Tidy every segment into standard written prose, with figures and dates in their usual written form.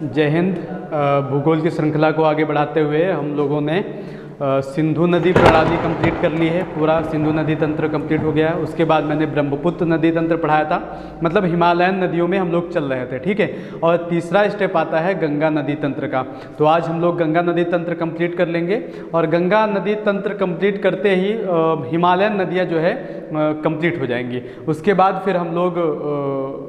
जय हिंद। भूगोल की श्रृंखला को आगे बढ़ाते हुए हम लोगों ने सिंधु नदी प्रणाली कंप्लीट कर ली है। पूरा सिंधु नदी तंत्र कंप्लीट हो गया है। उसके बाद मैंने ब्रह्मपुत्र नदी तंत्र पढ़ाया था, मतलब हिमालयन नदियों में हम लोग चल रहे थे, ठीक है। और तीसरा स्टेप आता है गंगा नदी तंत्र का। तो आज हम लोग गंगा नदी तंत्र कंप्लीट कर लेंगे और गंगा नदी तंत्र कंप्लीट करते ही हिमालयन नदियाँ जो है कंप्लीट हो जाएंगी। उसके बाद फिर हम लोग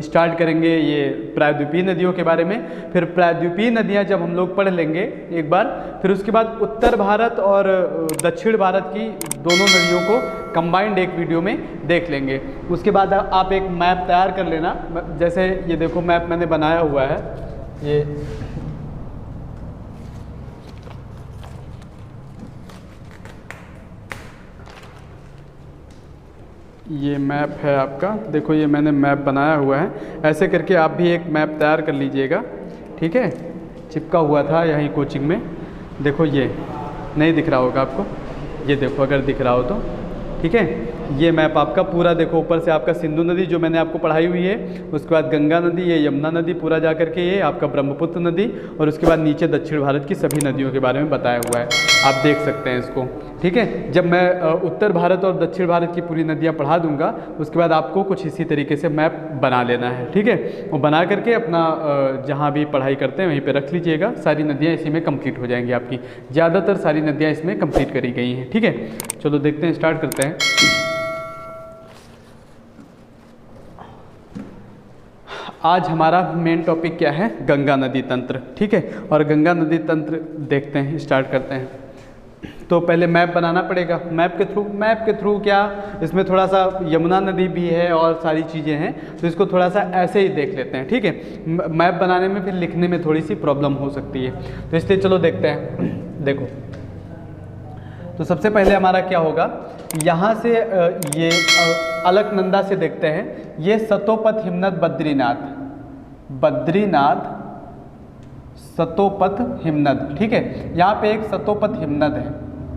स्टार्ट करेंगे ये प्रायद्वीपीय नदियों के बारे में। फिर प्रायद्वीपीय नदियाँ जब हम लोग पढ़ लेंगे एक बार, फिर उसके बाद उत्तर भारत और दक्षिण भारत की दोनों नदियों को कंबाइंड एक वीडियो में देख लेंगे। उसके बाद आप एक मैप तैयार कर लेना। जैसे ये देखो मैप मैंने बनाया हुआ है, ये मैप है आपका। देखो ये मैंने मैप बनाया हुआ है। ऐसे करके आप भी एक मैप तैयार कर लीजिएगा, ठीक है। चिपका हुआ था यहीं कोचिंग में। देखो ये नहीं दिख रहा होगा आपको, ये देखो अगर दिख रहा हो तो, ठीक है। ये मैप आपका पूरा देखो, ऊपर से आपका सिंधु नदी जो मैंने आपको पढ़ाई हुई है, उसके बाद गंगा नदी, ये यमुना नदी पूरा जा करके ये आपका ब्रह्मपुत्र नदी, और उसके बाद नीचे दक्षिण भारत की सभी नदियों के बारे में बताया हुआ है। आप देख सकते हैं इसको, ठीक है। जब मैं उत्तर भारत और दक्षिण भारत की पूरी नदियाँ पढ़ा दूंगा, उसके बाद आपको कुछ इसी तरीके से मैप बना लेना है, ठीक है। वो बना करके अपना जहाँ भी पढ़ाई करते हैं वहीं पे रख लीजिएगा। सारी नदियाँ इसी में कंप्लीट हो जाएंगी आपकी। ज़्यादातर सारी नदियाँ इसमें कंप्लीट करी गई हैं, ठीक है। चलो देखते हैं, स्टार्ट करते हैं। आज हमारा मेन टॉपिक क्या है? गंगा नदी तंत्र, ठीक है। और गंगा नदी तंत्र देखते हैं, स्टार्ट करते हैं। तो पहले मैप बनाना पड़ेगा। मैप के थ्रू क्या, इसमें थोड़ा सा यमुना नदी भी है और सारी चीज़ें हैं, तो इसको थोड़ा सा ऐसे ही देख लेते हैं, ठीक है। मैप बनाने में फिर लिखने में थोड़ी सी प्रॉब्लम हो सकती है, तो इसलिए चलो देखते हैं। देखो तो सबसे पहले हमारा क्या होगा, यहाँ से ये अलकनंदा से देखते हैं। ये सतोपथ हिमनद बद्रीनाथ सतोपथ हिमनद, ठीक है। यहाँ पे एक सतोपथ हिमनद है,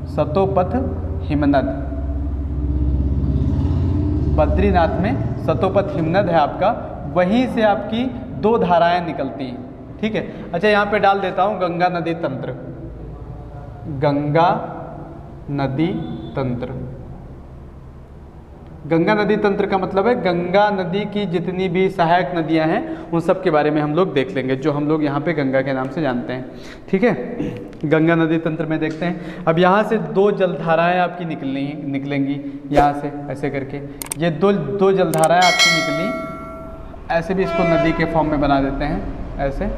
सतोपथ हिमनद। बद्रीनाथ में सतोपथ हिमनद है आपका, वहीं से आपकी दो धाराएं निकलती हैं, ठीक है। अच्छा यहाँ पे डाल देता हूँ गंगा नदी तंत्र। गंगा नदी तंत्र, गंगा नदी तंत्र का मतलब है गंगा नदी की जितनी भी सहायक नदियां हैं उन सब के बारे में हम लोग देख लेंगे, जो हम लोग यहाँ पे गंगा के नाम से जानते हैं, ठीक है। गंगा नदी तंत्र में देखते हैं। अब यहाँ से दो जलधाराएं आपकी निकलेंगी यहाँ से ऐसे करके। ये दो जलधाराएं आपकी निकली, ऐसे भी इसको नदी के फॉर्म में बना देते हैं ऐसे।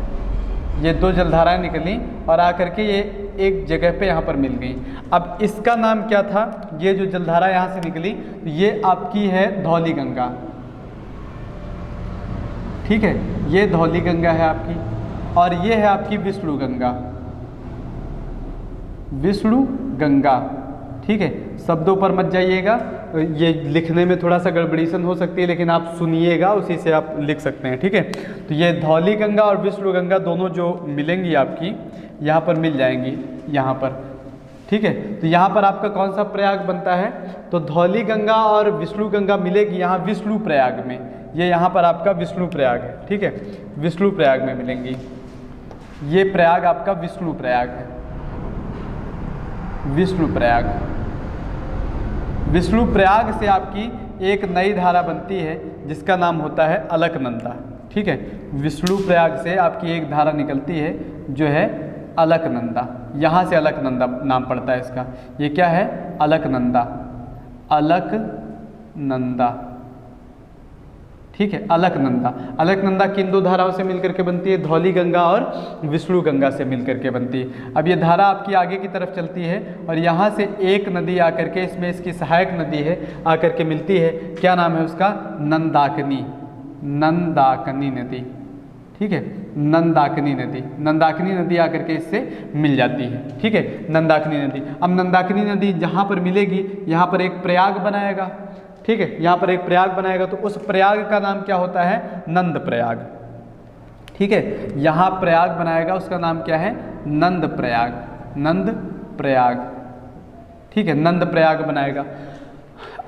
ये दो जलधाराएं निकली और आकर के ये एक जगह पे यहाँ पर मिल गई। अब इसका नाम क्या था? ये जो जलधारा यहाँ से निकली, ये आपकी है धौली गंगा, ठीक है। ये धौली गंगा है आपकी, और ये है आपकी विष्णु गंगा, विष्णु गंगा, ठीक है। शब्दों पर मत जाइएगा, ये लिखने में थोड़ा सा गड़बड़ीसन हो सकती है, लेकिन आप सुनिएगा, उसी से आप लिख सकते हैं, ठीक है। तो ये धौली गंगा और विष्णु गंगा दोनों जो मिलेंगी आपकी यहाँ पर मिल जाएंगी, यहाँ पर, ठीक है। तो यहाँ पर आपका कौन सा प्रयाग बनता है? तो धौली गंगा और विष्णु गंगा मिलेगी यहाँ विष्णु प्रयाग में। ये यहाँ पर आपका विष्णु प्रयाग है, ठीक है। विष्णु प्रयाग में मिलेंगी। ये प्रयाग आपका विष्णु प्रयाग है, विष्णु प्रयाग। विष्णु प्रयाग से आपकी एक नई धारा बनती है जिसका नाम होता है अलकनंदा, ठीक है। विष्णु प्रयाग से आपकी एक धारा निकलती है जो है अलकनंदा। यहाँ से अलकनंदा नाम पड़ता है इसका। ये क्या है? अलकनंदा, अलकनंदा, ठीक है। अलकनंदा, अलकनंदा किन दो धाराओं से मिलकर के बनती है? धौली गंगा और विष्णु गंगा से मिलकर के बनती है। अब ये धारा आपकी आगे की तरफ चलती है और यहाँ से एक नदी आकर के, इसमें इसकी सहायक नदी है, आकर के मिलती है। क्या नाम है उसका? नंदाकिनी, नंदाकिनी नदी, ठीक है। नंदाकिनी नदी, नंदाकिनी नदी आकर के इससे मिल जाती है, ठीक है। नंदाकिनी नदी, अब नंदाकिनी नदी जहाँ पर मिलेगी यहाँ पर एक प्रयाग बनाएगा, ठीक है। यहाँ पर एक प्रयाग बनाएगा, तो उस प्रयाग का नाम क्या होता है? नंद प्रयाग, ठीक है। यहाँ प्रयाग बनाएगा, उसका नाम क्या है? नंद प्रयाग, नंद प्रयाग, ठीक है। नंद प्रयाग बनाएगा।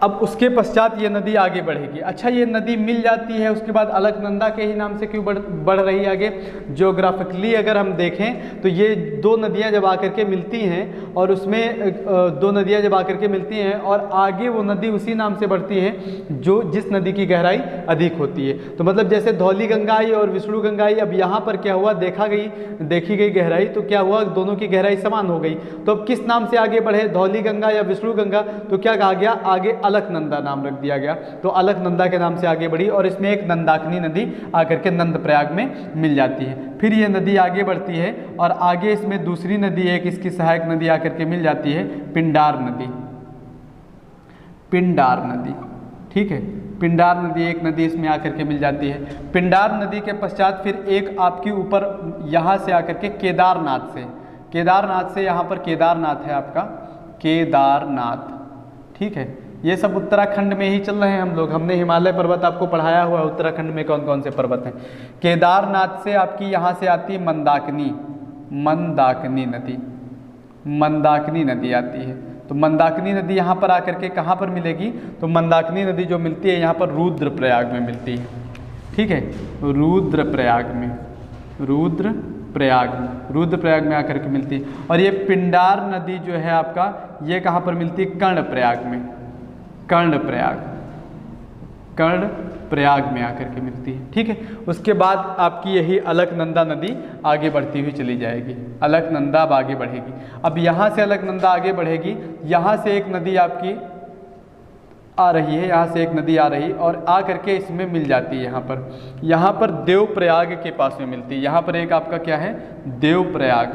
अब उसके पश्चात ये नदी आगे बढ़ेगी। अच्छा, ये नदी मिल जाती है उसके बाद अलकनंदा के ही नाम से क्यों बढ़ रही है आगे? ज्योग्राफिकली अगर हम देखें तो ये दो नदियां जब आकर के मिलती हैं और उसमें दो नदियां जब आकर के मिलती हैं और आगे वो नदी उसी नाम से बढ़ती है जो जिस नदी की गहराई अधिक होती है। तो मतलब जैसे धौली गंगा आई और विष्णु गंगा आई, अब यहाँ पर क्या हुआ, देखी गई गहराई, तो क्या हुआ, दोनों की गहराई समान हो गई। तो अब किस नाम से आगे बढ़े, धौली गंगा या विष्णु गंगा? तो क्या कहा गया, आगे अलकनंदा नाम रख दिया गया। तो अलकनंदा के नाम से आगे बढ़ी और इसमें एक नंदाकिनी नदी आकर के नंद प्रयाग में मिल जाती है। फिर ये नदी आगे बढ़ती है और आगे इसमें दूसरी नदी एक इसकी सहायक नदी आकर के मिल जाती है, पिंडार नदी। पिंडार नदी, ठीक है, पिंडार नदी एक नदी इसमें आकर के मिल जाती है। पिंडार नदी के पश्चात फिर एक आपकी ऊपर यहाँ से आकर के केदारनाथ से यहाँ पर केदारनाथ है आपका, केदारनाथ, ठीक है। ये सब उत्तराखंड में ही चल रहे हैं हम लोग, हमने हिमालय पर्वत आपको पढ़ाया हुआ है, उत्तराखंड में कौन कौन से पर्वत हैं। केदारनाथ से आपकी यहाँ से आती है मंदाकिनी नदी आती है। तो मंदाकिनी नदी यहाँ पर आकर के कहाँ पर मिलेगी, तो मंदाकिनी नदी जो मिलती है यहाँ पर रुद्रप्रयाग में मिलती है, ठीक है, रुद्रप्रयाग में आकर के मिलती है। और ये पिंडार नदी जो है आपका, ये कहाँ पर मिलती है, कर्णप्रयाग में आकर के मिलती है, ठीक है। उसके बाद आपकी यही अलकनंदा नदी आगे बढ़ती हुई चली जाएगी, अलकनंदा अब आगे बढ़ेगी। अब यहाँ से अलकनंदा आगे बढ़ेगी, यहाँ से एक नदी आपकी आ रही है, यहाँ से एक नदी आ रही और आ करके इसमें मिल जाती है यहाँ पर देवप्रयाग के पास में मिलती है। यहाँ पर एक आपका क्या है, देवप्रयाग,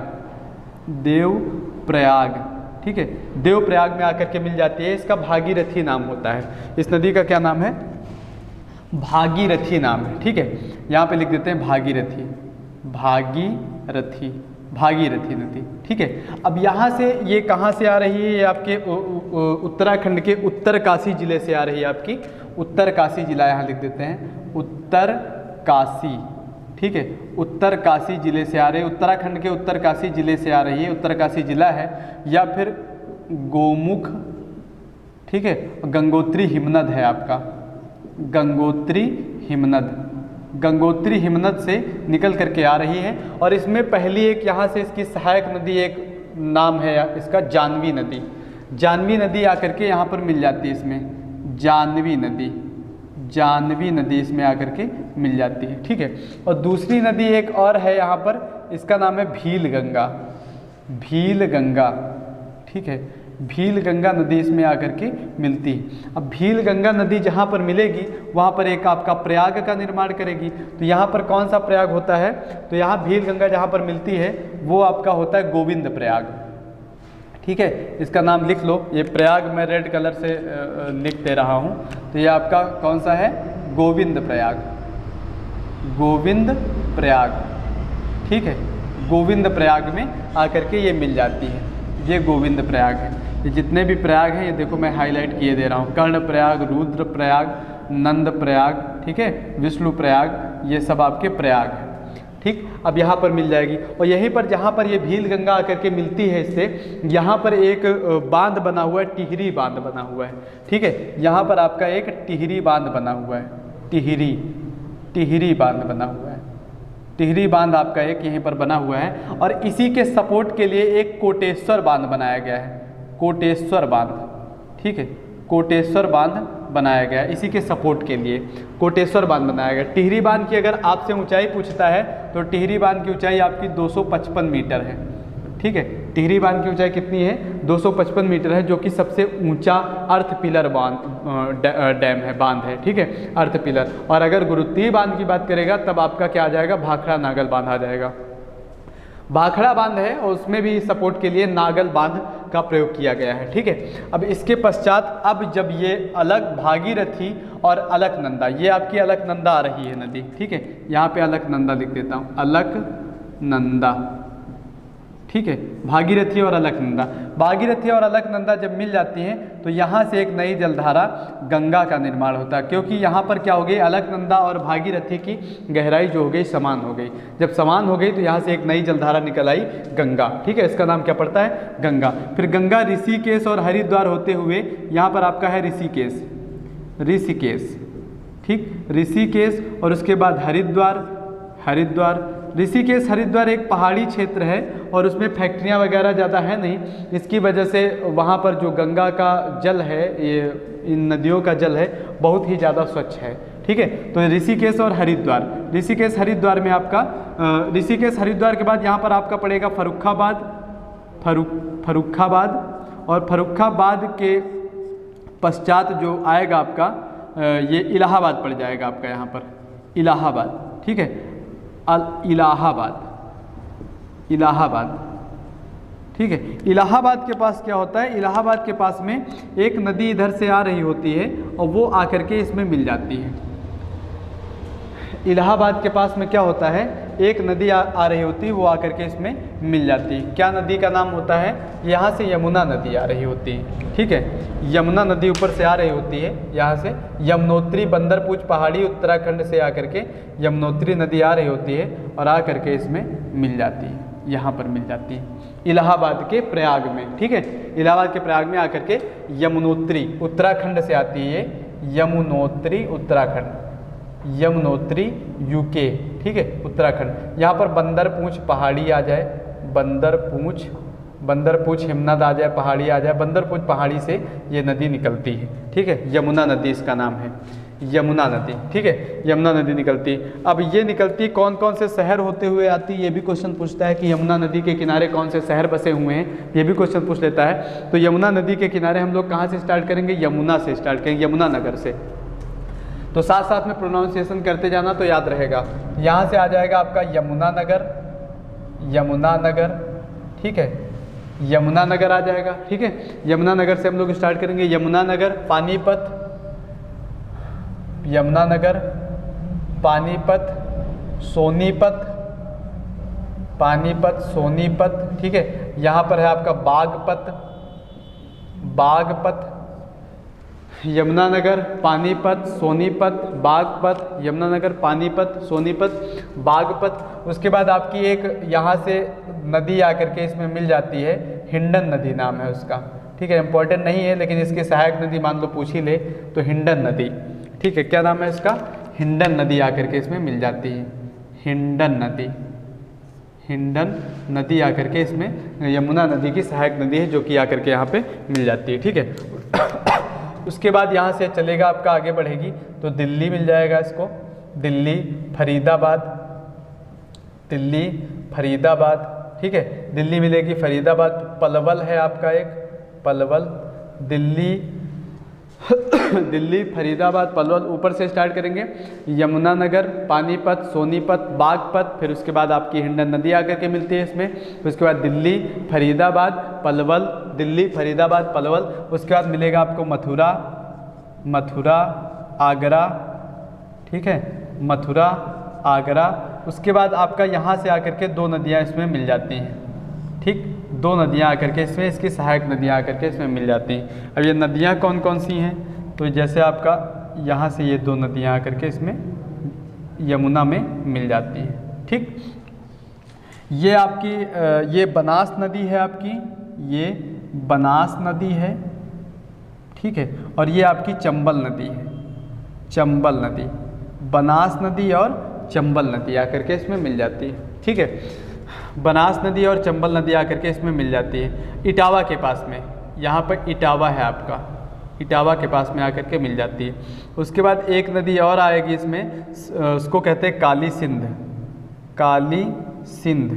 ठीक है, देवप्रयाग में आकर के मिल जाती है। इसका भागीरथी नाम होता है, इस नदी का क्या नाम है, भागीरथी नाम है, ठीक है। यहाँ पे लिख देते हैं भागीरथी नदी, ठीक है। अब यहाँ से ये कहाँ से आ रही है, ये आपके उत्तराखंड के उत्तरकाशी जिले से आ रही है, आपकी उत्तरकाशी जिला यहाँ लिख देते हैं, उत्तरकाशी, ठीक है, उत्तरकाशी जिले से आ रही है, उत्तराखंड के उत्तरकाशी जिले से आ रही है, उत्तरकाशी जिला है, या फिर गोमुख, ठीक है, गंगोत्री हिमनद है आपका, गंगोत्री हिमनद से निकल करके आ रही है। और इसमें पहली एक यहाँ से इसकी सहायक नदी एक नाम है इसका, जानवी नदी आकर के यहाँ पर मिल जाती है, इसमें जानवी नदी इसमें आकर के मिल जाती है, ठीक है। और दूसरी नदी एक और है यहाँ पर, इसका नाम है भीलगंगा, ठीक है, भीलगंगा नदी इसमें आकर के मिलती है। अब भीलगंगा नदी जहाँ पर मिलेगी वहाँ पर एक आपका प्रयाग का निर्माण करेगी। तो यहाँ पर कौन सा प्रयाग होता है, तो यहाँ भीलगंगा जहाँ पर मिलती है वो आपका होता है गोविंद प्रयाग, ठीक है। इसका नाम लिख लो, ये प्रयाग मैं रेड कलर से लिख दे रहा हूँ। तो ये आपका कौन सा है, गोविंद प्रयाग, ठीक है, गोविंद प्रयाग में आकर के ये मिल जाती है, ये गोविंद प्रयाग है। ये जितने भी प्रयाग हैं ये देखो मैं हाईलाइट किए दे रहा हूँ, कर्ण प्रयाग, रुद्र प्रयाग, नंद प्रयाग, ठीक है, विष्णु प्रयाग, ये सब आपके प्रयाग हैं, ठीक। अब यहाँ पर मिल जाएगी और यहीं पर जहाँ पर ये भीलगंगा आकर के मिलती है इससे, यहाँ पर एक बांध बना हुआ है, टिहरी बांध बना हुआ है, ठीक है। यहाँ पर आपका एक टिहरी बांध बना हुआ है, टिहरी बांध बना हुआ है, टिहरी बांध आपका एक यहीं पर बना हुआ है। और इसी के सपोर्ट के लिए एक कोटेश्वर बांध बनाया गया है, कोटेश्वर बांध, ठीक है, कोटेश्वर बांध बनाया गया है, इसी के सपोर्ट के लिए कोटेश्वर बांध बनाया गया। टिहरी बांध की अगर आपसे ऊंचाई पूछता है तो टिहरी बांध की ऊंचाई आपकी 255 मीटर है, ठीक है। टिहरी बांध की ऊंचाई कितनी है, 255 मीटर है, जो कि सबसे ऊंचा अर्थ पिलर बांध है, ठीक है, अर्थ पिलर। और अगर गुरुत्वीय बांध की बात करेगा तब आपका क्या आ जाएगा, भाखड़ा नागल बांध आ जाएगा। भाखड़ा बांध है और उसमें भी सपोर्ट के लिए नागल बांध का प्रयोग किया गया है, ठीक है। अब इसके पश्चात अब जब ये अलग भागीरथी और अलकनंदा, ये आपकी अलकनंदा आ रही है नदी, ठीक है, यहाँ पे अलकनंदा लिख देता हूँ, अलकनंदा, ठीक है, भागीरथी और अलकनंदा। भागीरथी और अलकनंदा जब मिल जाती हैं तो यहाँ से एक नई जलधारा गंगा का निर्माण होता है, क्योंकि यहाँ पर क्या हो गई, अलकनंदा और भागीरथी की गहराई जो हो गई समान हो गई। जब समान हो गई तो यहाँ से एक नई जलधारा निकल आई, गंगा। ठीक है, इसका नाम क्या पड़ता है, गंगा। फिर गंगा ऋषिकेश और हरिद्वार होते हुए यहाँ पर आपका है ऋषिकेश, ऋषिकेश, ठीक, ऋषिकेश और उसके बाद हरिद्वार, हरिद्वार। ऋषिकेश हरिद्वार एक पहाड़ी क्षेत्र है और उसमें फैक्ट्रियां वगैरह ज़्यादा है नहीं, इसकी वजह से वहाँ पर जो गंगा का जल है, ये इन नदियों का जल है, बहुत ही ज़्यादा स्वच्छ है। ठीक है, तो ऋषिकेश और हरिद्वार, ऋषिकेश हरिद्वार में आपका ऋषिकेश हरिद्वार के बाद यहाँ पर आपका पड़ेगा फर्रुखाबाद, फर्रुखाबाद, और फर्रुखाबाद के पश्चात जो आएगा आपका ये इलाहाबाद पड़ जाएगा आपका यहाँ पर, इलाहाबाद। ठीक है, इलाहाबाद, इलाहाबाद। ठीक है, इलाहाबाद के पास क्या होता है, इलाहाबाद के पास में एक नदी इधर से आ रही होती है और वो आकर के इसमें मिल जाती है। इलाहाबाद के पास में क्या होता है, एक नदी आ रही होती है, वो आकर के इसमें मिल जाती है। क्या नदी का नाम होता है, यहाँ से यमुना नदी आ रही होती है। ठीक है, यमुना नदी ऊपर से आ रही होती है, यहाँ से यमुनोत्री बंदरपूछ पहाड़ी उत्तराखंड से आकर के यमुनोत्री नदी आ रही होती है और आ करके इसमें मिल जाती है, यहाँ पर मिल जाती है इलाहाबाद के प्रयाग में। ठीक है, इलाहाबाद के प्रयाग में आकर के यमुनोत्री उत्तराखंड से आती है, यमुनोत्री उत्तराखंड, यमुनोत्री यूके। ठीक है, उत्तराखंड। यहाँ पर बंदरपूछ पहाड़ी आ जाए, बंदरपूछ, बंदरपूछ हिमनद आ जाए, पहाड़ी आ जाए, बंदरपूछ पहाड़ी से ये नदी निकलती है। ठीक है, यमुना नदी इसका नाम है, यमुना नदी। ठीक है, यमुना नदी निकलती। अब ये निकलती कौन कौन से शहर होते हुए आती, ये भी क्वेश्चन पूछता है कि यमुना नदी के किनारे कौन से शहर बसे हुए हैं, ये भी क्वेश्चन पूछ लेता है। तो यमुना नदी के किनारे हम लोग कहाँ से स्टार्ट करेंगे, यमुना से स्टार्ट करेंगे, यमुना नगर से। तो साथ साथ में प्रोनाउंसिएशन करते जाना तो याद रहेगा। यहाँ से आ जाएगा आपका यमुना नगर, यमुना नगर। ठीक है, यमुना नगर आ जाएगा। ठीक है, यमुना नगर से हम लोग स्टार्ट करेंगे, यमुना नगर, पानीपत, यमुना नगर, पानीपत, सोनीपत, पानीपत, सोनीपत। ठीक है, यहाँ पर है आपका बागपत, बागपत, यमुनानगर, पानीपत, सोनीपत, बागपत, यमुनानगर, पानीपत, सोनीपत, बागपत। उसके बाद आपकी एक यहाँ से नदी आकर के इसमें मिल जाती है, हिंडन नदी नाम है उसका। ठीक है, इंपॉर्टेंट नहीं है लेकिन इसकी सहायक नदी मान लो पूछ ही ले तो हिंडन नदी। ठीक है, क्या नाम है इसका, हिंडन नदी आकर के इसमें मिल जाती है, हिंडन नदी, हिंडन नदी आकर के इसमें यमुना नदी की सहायक नदी है जो कि आकर के यहाँ पे मिल जाती है। ठीक है, उसके बाद यहाँ से चलेगा आपका, आगे बढ़ेगी तो दिल्ली मिल जाएगा इसको, दिल्ली, फरीदाबाद, दिल्ली, फरीदाबाद। ठीक है, दिल्ली मिलेगी, फरीदाबाद, पलवल है आपका एक, पलवल, दिल्ली दिल्ली, फरीदाबाद, पलवल। ऊपर से स्टार्ट करेंगे, यमुना नगर, पानीपत, सोनीपत, बागपत, फिर उसके बाद आपकी हिंडन नदी आकर के मिलती है इसमें। फिर उसके बाद दिल्ली, फरीदाबाद, पलवल, दिल्ली, फरीदाबाद, पलवल। उसके बाद मिलेगा आपको मथुरा, मथुरा, आगरा। ठीक है, मथुरा, आगरा। उसके बाद आपका यहाँ से आकर के दो नदियाँ इसमें मिल जाती हैं। ठीक, दो नदियाँ आकर के इसमें, इसकी सहायक नदियाँ आकर के इसमें मिल जाती हैं। अब ये नदियाँ कौन कौन सी हैं, तो जैसे आपका यहाँ से ये दो नदियाँ आकर के इसमें यमुना में मिल जाती हैं। ठीक, ये आपकी ये बनास नदी है आपकी, ये बनास नदी है। ठीक है, और ये आपकी चंबल नदी है, चंबल नदी, बनास नदी और चंबल नदी आकर के इसमें मिल जाती है। ठीक है, बनास नदी और चंबल नदी आकर के इसमें मिल जाती है। इटावा के पास में, यहाँ पर इटावा है आपका, इटावा के पास में आकर के मिल जाती है। उसके बाद एक नदी और आएगी इसमें, उसको कहते हैं काली सिंध, काली सिंध।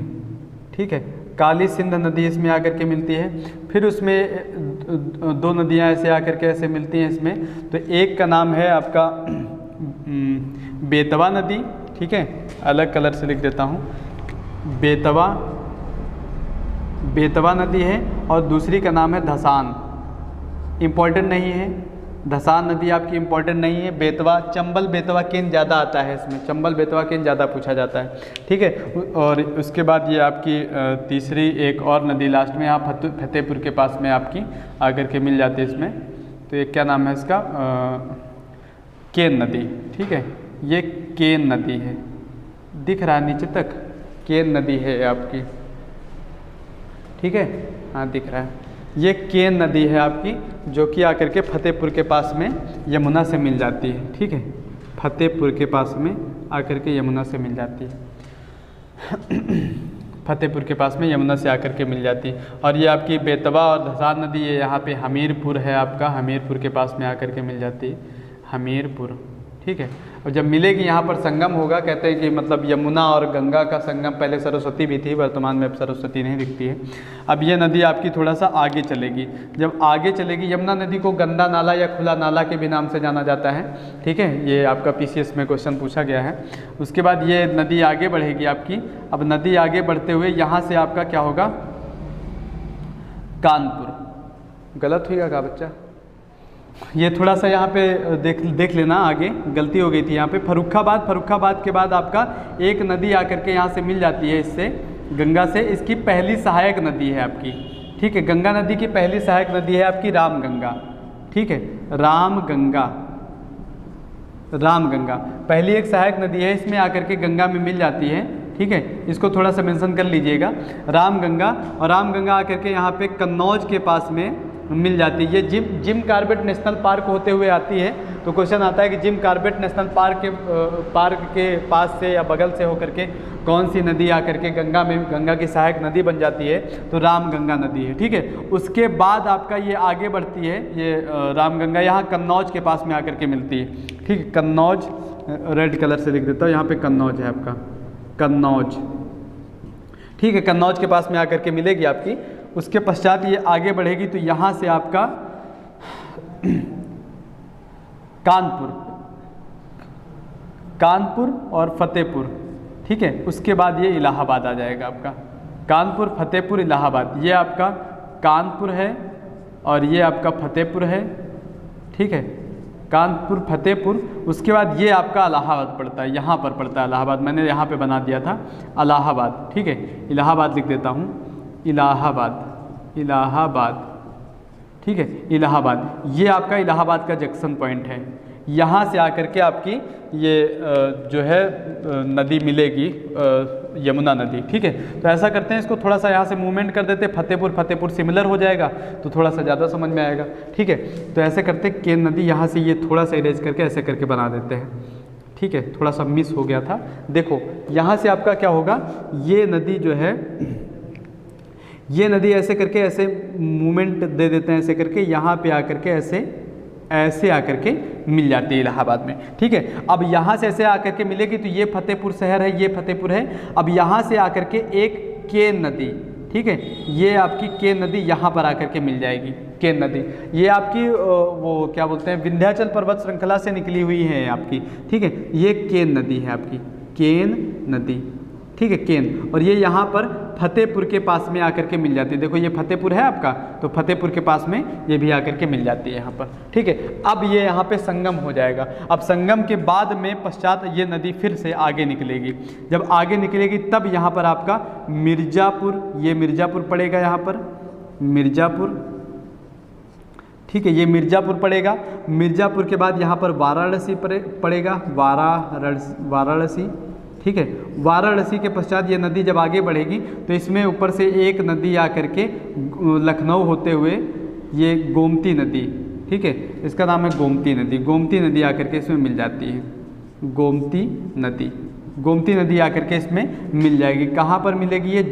ठीक है, काली सिंध नदी इसमें आकर के मिलती है। फिर उसमें दो नदियाँ ऐसे आकर के ऐसे मिलती हैं इसमें, तो एक का नाम है आपका बेतवा नदी। ठीक है, अलग कलर से लिख देता हूँ, बेतवा, बेतवा नदी है, और दूसरी का नाम है धसान। इम्पॉर्टेंट नहीं है धसान नदी आपकी इंपॉर्टेंट नहीं है। बेतवा, चंबल बेतवा केन ज़्यादा आता है इसमें, चंबल बेतवा केन ज़्यादा पूछा जाता है, ठीक है। और उसके बाद ये आपकी तीसरी एक और नदी लास्ट में यहाँ फतेहपुर के पास में आपकी आकर के मिल जाती है इसमें। तो ये क्या नाम है इसका, केन नदी, ठीक है। ये केन नदी है, दिख रहा है नीचे तक, केन नदी है आपकी, ठीक है, हाँ दिख रहा है। ये केन नदी है आपकी, जो कि आकर के फतेहपुर के पास में यमुना से मिल जाती है, ठीक है। फतेहपुर के पास में आकर के यमुना से मिल जाती है फतेहपुर के पास में यमुना से आकर के मिल जाती है। और ये आपकी बेतवा और धसान नदी ये यहाँ पे हमीरपुर है आपका, हमीरपुर के पास में आकर के मिल जाती है, हमीरपुर, ठीक है। और जब मिलेगी यहाँ पर संगम होगा, कहते हैं कि मतलब यमुना और गंगा का संगम, पहले सरस्वती भी थी, वर्तमान में अब सरस्वती नहीं दिखती है। अब ये नदी आपकी थोड़ा सा आगे चलेगी, जब आगे चलेगी, यमुना नदी को गंदा नाला या खुला नाला के भी नाम से जाना जाता है, ठीक है। ये आपका PCS में क्वेश्चन पूछा गया है। उसके बाद ये नदी आगे बढ़ेगी आपकी। अब नदी आगे बढ़ते हुए यहाँ से आपका क्या होगा, कानपुर, गलत हुईगा का बच्चा, ये थोड़ा सा यहाँ पे देख लेना, आगे गलती हो गई थी यहाँ पे। फर्रुखाबाद के बाद आपका एक नदी आकर के यहाँ से मिल जाती है, इससे गंगा से, इसकी पहली सहायक नदी है आपकी, ठीक है। गंगा नदी की पहली सहायक नदी है आपकी रामगंगा, ठीक है, रामगंगा पहली एक सहायक नदी है, इसमें आकर के गंगा में मिल जाती है, ठीक है। इसको थोड़ा सा मेंशन कर लीजिएगा, रामगंगा। और रामगंगा आकर के यहाँ पे कन्नौज के पास में मिल जाती है। ये जिम कॉर्बेट नेशनल पार्क होते हुए आती है, तो क्वेश्चन आता है कि जिम कॉर्बेट नेशनल पार्क के पास से या बगल से होकर के कौन सी नदी आकर के गंगा की सहायक नदी बन जाती है, तो रामगंगा नदी है, ठीक है। उसके बाद आपका ये आगे बढ़ती है, ये रामगंगा यहाँ कन्नौज के पास में आकर के मिलती है, ठीक है। कन्नौज रेड कलर से लिख देता हूँ, यहाँ पे कन्नौज है आपका, कन्नौज, ठीक है, कन्नौज के पास में आकर के मिलेगी आपकी। उसके पश्चात ये आगे बढ़ेगी तो यहाँ से आपका कानपुर और फतेहपुर, ठीक है। उसके बाद ये इलाहाबाद आ जाएगा आपका, कानपुर, फतेहपुर, इलाहाबाद। ये आपका कानपुर है और ये आपका फतेहपुर है, ठीक है, कानपुर, फतेहपुर। उसके बाद ये आपका इलाहाबाद पड़ता है, यहाँ पर पड़ता है इलाहाबाद, मैंने यहाँ पे बना दिया था इलाहाबाद, ठीक है। इलाहाबाद लिख देता हूँ, इलाहाबाद, ठीक है, इलाहाबाद। ये आपका इलाहाबाद का जंक्शन पॉइंट है, यहाँ से आकर के आपकी ये जो है नदी मिलेगी, यमुना नदी, ठीक है। तो ऐसा करते हैं, इसको थोड़ा सा यहाँ से मूवमेंट कर देते हैं, फतेहपुर सिमिलर हो जाएगा तो थोड़ा सा ज़्यादा समझ में आएगा, ठीक है। तो ऐसे करते हैं, केन नदी यहाँ से ये थोड़ा सा इरेज करके ऐसे करके बना देते हैं, ठीक है। थोड़ा सा मिस हो गया था, देखो यहाँ से आपका क्या होगा, ये नदी जो है, ये नदी ऐसे करके ऐसे मूवमेंट दे देते हैं, ऐसे करके यहाँ पे आकर के ऐसे आकर के मिल जाती है इलाहाबाद में, ठीक है। अब यहाँ से ऐसे आकर के मिलेगी तो ये फतेहपुर शहर है, ये फतेहपुर है। अब यहाँ से आकर के एक केन नदी, ठीक है, ये आपकी केन नदी यहाँ पर आकर के मिल जाएगी, केन नदी। ये आपकी वो क्या बोलते हैं, विंध्याचल पर्वत श्रृंखला से निकली हुई है आपकी, ठीक है। ये केन नदी है आपकी, केन नदी, ठीक है, केन। और ये यहाँ पर फतेहपुर के पास में आकर के मिल जाती है, देखो ये फतेहपुर है आपका, तो फतेहपुर के पास में ये भी आकर के मिल जाती है यहाँ पर, ठीक है। अब ये यहाँ पे संगम हो जाएगा। अब संगम के बाद में पश्चात ये नदी फिर से आगे निकलेगी, जब आगे निकलेगी तब यहाँ पर आपका मिर्ज़ापुर, ये मिर्ज़ापुर पड़ेगा, यहाँ पर मिर्ज़ापुर, ठीक है, ये मिर्ज़ापुर पड़ेगा। मिर्ज़ापुर के बाद यहाँ पर वाराणसी पड़ेगा, वाराणसी, ठीक है। वाराणसी के पश्चात ये नदी जब आगे बढ़ेगी तो इसमें ऊपर से एक नदी आकर के लखनऊ होते हुए ये गोमती नदी, ठीक है, इसका नाम है गोमती नदी। गोमती नदी आकर के इसमें मिल जाती है, गोमती नदी आकर के इसमें मिल जाएगी। कहाँ पर मिलेगी ये,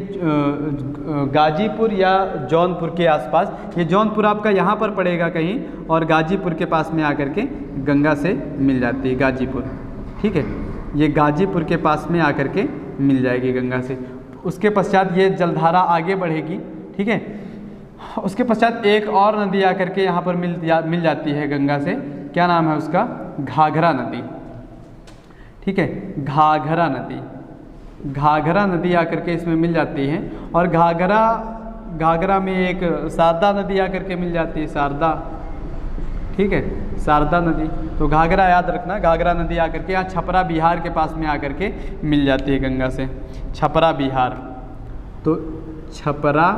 गाजीपुर या जौनपुर के आसपास। ये जौनपुर आपका यहाँ पर पड़ेगा कहीं, और गाजीपुर के पास में आकर के गंगा से मिल जाती है, गाजीपुर, ठीक है। ये गाजीपुर के पास में आकर के मिल जाएगी गंगा से। उसके पश्चात ये जलधारा आगे बढ़ेगी, ठीक है। उसके पश्चात एक और नदी आकर के यहाँ पर मिल जाती है गंगा से, क्या नाम है उसका, घाघरा नदी, ठीक है, घाघरा नदी आकर के इसमें मिल जाती है। और घाघरा में एक शारदा नदी आकर के मिल जाती है, शारदा, ठीक है, शारदा नदी। तो घाघरा याद रखना, घाघरा नदी आकर के यहाँ छपरा बिहार के पास में आकर के मिल जाती है गंगा से, छपरा बिहार। तो छपरा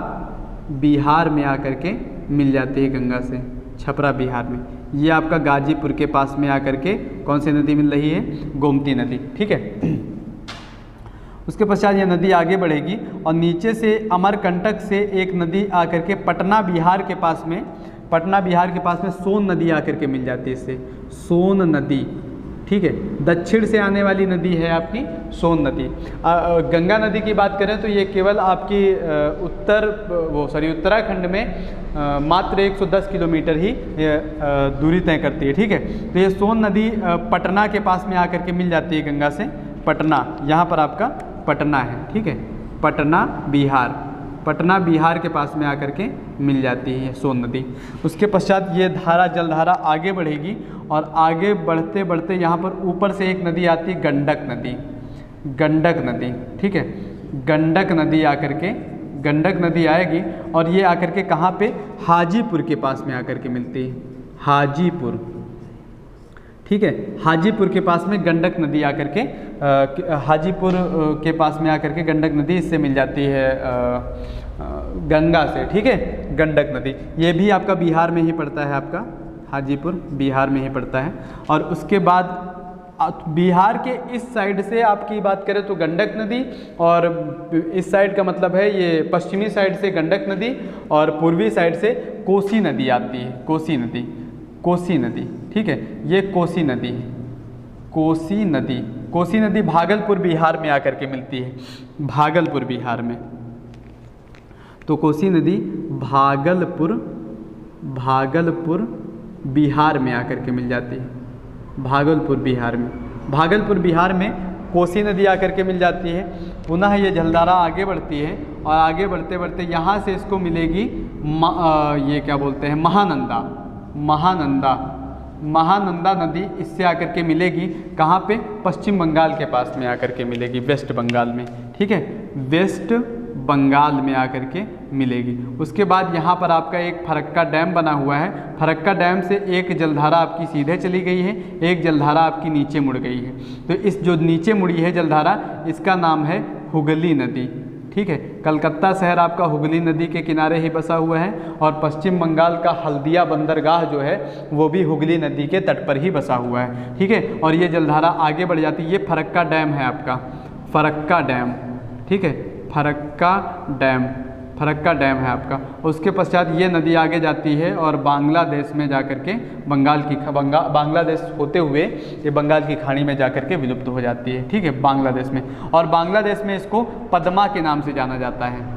बिहार में आकर के मिल जाती है गंगा से, छपरा बिहार में। ये आपका गाजीपुर के पास में आकर के कौन सी नदी मिल रही है, गोमती नदी, ठीक है। उसके पश्चात यह नदी आगे बढ़ेगी और नीचे से अमरकंटक से एक नदी आकर के पटना बिहार के पास में, पटना बिहार के पास में सोन नदी आकर के मिल जाती है, इससे सोन नदी, ठीक है। दक्षिण से आने वाली नदी है आपकी सोन नदी। गंगा नदी की बात करें तो ये केवल आपकी उत्तराखंड में मात्र 110 किलोमीटर ही दूरी तय करती है, ठीक है। तो ये सोन नदी पटना के पास में आकर के मिल जाती है गंगा से, पटना, यहाँ पर आपका पटना है, ठीक है, पटना बिहार, पटना बिहार के पास में आकर के मिल जाती है सोन नदी। उसके पश्चात ये धारा, जलधारा आगे बढ़ेगी और आगे बढ़ते बढ़ते यहाँ पर ऊपर से एक नदी आती है, गंडक नदी, गंडक नदी, ठीक है। गंडक नदी आकर के, गंडक नदी आएगी और ये आकर के कहाँ पे, हाजीपुर के पास में आकर के मिलती है, हाजीपुर, ठीक है। हाजीपुर के पास में गंडक नदी आकर के हाजीपुर के पास में आकर के गंडक नदी इससे मिल जाती है गंगा से, ठीक है, गंडक नदी। ये भी आपका बिहार में ही पड़ता है, आपका हाजीपुर बिहार में ही पड़ता है। और उसके बाद बिहार के इस साइड से आपकी बात करें तो गंडक नदी, और इस साइड का मतलब है ये पश्चिमी साइड से गंडक नदी और पूर्वी साइड से कोसी नदी आती है, कोसी नदी, कोसी नदी, ठीक है। ये कोसी नदी, कोसी नदी, कोसी नदी भागलपुर बिहार में आकर के मिलती है, भागलपुर बिहार में। तो कोसी नदी भागलपुर, भागलपुर बिहार में आकर के मिल जाती है, भागलपुर बिहार में, भागलपुर बिहार में कोसी नदी आकर के मिल जाती है। पुनः ये जलधारा आगे बढ़ती है और आगे बढ़ते बढ़ते यहाँ से इसको मिलेगी ये क्या बोलते हैं, महानंदा, महानंदा, महानंदा नदी इससे आकर के मिलेगी कहाँ पे, पश्चिम बंगाल के पास में आकर के मिलेगी, वेस्ट बंगाल में, ठीक है, वेस्ट बंगाल में आकर के मिलेगी। उसके बाद यहाँ पर आपका एक फरक्का डैम बना हुआ है, फरक्का डैम से एक जलधारा आपकी सीधे चली गई है, एक जलधारा आपकी नीचे मुड़ गई है। तो इस जो नीचे मुड़ी है जलधारा, इसका नाम है हुगली नदी, ठीक है। कलकत्ता शहर आपका हुगली नदी के किनारे ही बसा हुआ है और पश्चिम बंगाल का हल्दिया बंदरगाह जो है वो भी हुगली नदी के तट पर ही बसा हुआ है, ठीक है। और ये जलधारा आगे बढ़ जाती है, ये फरक्का डैम है आपका, फरक्का डैम, ठीक है, फरक्का डैम, फरक्का डैम है आपका। उसके पश्चात ये नदी आगे जाती है और बांग्लादेश में जाकर के बांग्लादेश होते हुए ये बंगाल की खाड़ी में जाकर के विलुप्त हो जाती है, ठीक है, बांग्लादेश में। और बांग्लादेश में इसको पद्मा के नाम से जाना जाता है,